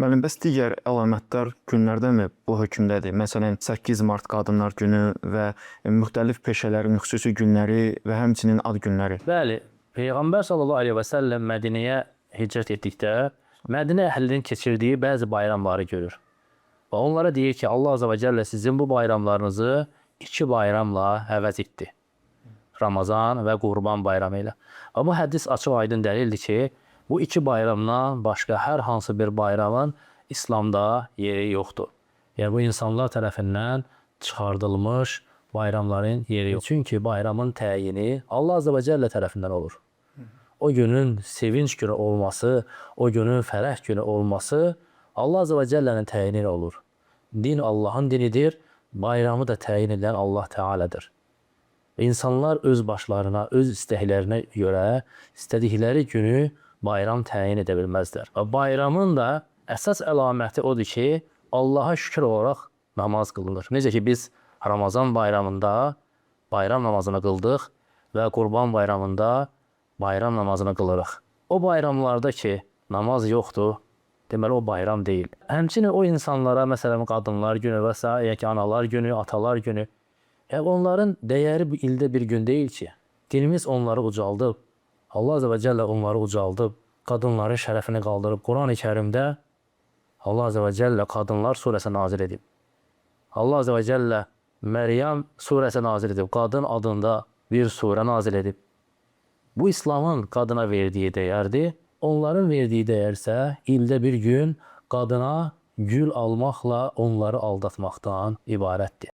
Müəllim, bəs digər əlamətdar günlərdənmi bu hökmdədir? Məsələn, 8 Mart Qadınlar Günü və müxtəlif peşələrin xüsusi günləri və həmçinin ad günləri. Bəli, Peyğəmbər sallallahu əleyhi və səlləm Mədinəyə hicrət etdikdə Mədinə əhlinin keçirdiyi bəzi bayramları görür. Və onlara deyir ki, Allah Azza və Cəllə sizin bu bayramlarınızı 2 bayramla əvəz etdi. Ramazan və Qurban bayramı ilə. Və bu hədis açıq-aydın dəlildir ki, bu 2 bayramdan başqa hər hansı bir bayramın İslamda yeri yoxdur. Yəni, bu insanlar tərəfindən çıxardılmış bayramların yeri yoxdur. Çünki bayramın təyini Allah Azza və Cəllə tərəfindən olur. O günün sevinç günü olması, o günün fərəh günü olması Allah Azza və Cəllənin təyini ilə olur. Din Allahın dinidir, bayramı da təyin edən Allah Teala'dır. İnsanlar öz başlarına, öz istəklərinə görə istədikləri günü bayram təyin edə bilməzlər. Və bayramın da əsas əlaməti odur ki, Allaha şükür olaraq namaz qılınır. Necə ki, biz Ramazan bayramında bayram namazını qıldıq və Qurban bayramında bayram namazını qılırıq. O bayramlarda ki, namaz yoxdur, deməli o bayram deyil. Həmçinin o insanlara, məsələn, qadınlar günü və s. yəni ki, analar günü, atalar günü, onların dəyəri bu ildə bir gün deyil ki. Dinimiz onları ucaldıb, Allah Azza və Cəllə onları ucaldıb, qadınların şərəfini qaldırıb. Quran-ı Kərimdə Allah Azza və Cəllə Qadınlar surəsi nazil edib. Allah Azza və Cəllə Məryəm surəsi nazil edib. Qadın adında bir surə nazil edib. Bu İslamın qadına verdiyi dəyərdir. Onların verdiyi dəyər isə ildə bir gün qadına gül almaqla onları aldatmaqdan ibarətdir.